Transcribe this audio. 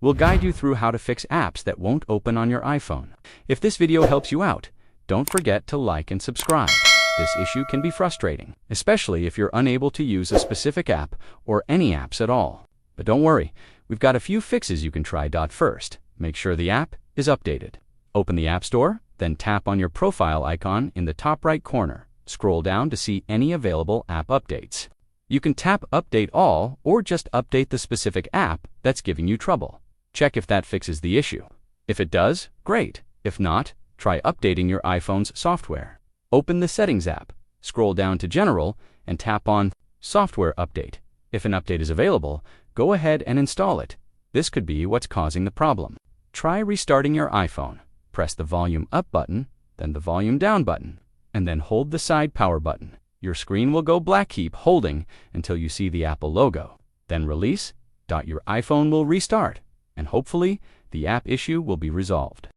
We'll guide you through how to fix apps that won't open on your iPhone. If this video helps you out, don't forget to like and subscribe. This issue can be frustrating, especially if you're unable to use a specific app or any apps at all. But don't worry, we've got a few fixes you can try. First, make sure the app is updated. Open the App Store, then tap on your profile icon in the top right corner. Scroll down to see any available app updates. You can tap Update All or just update the specific app that's giving you trouble. Check if that fixes the issue. If it does, great. If not, try updating your iPhone's software. Open the Settings app, scroll down to General, and tap on Software Update. If an update is available, go ahead and install it. This could be what's causing the problem. Try restarting your iPhone. Press the volume up button, then the volume down button, and then hold the side power button. Your screen will go black. Keep holding until you see the Apple logo. Then release. Your iPhone will restart, and hopefully the app issue will be resolved.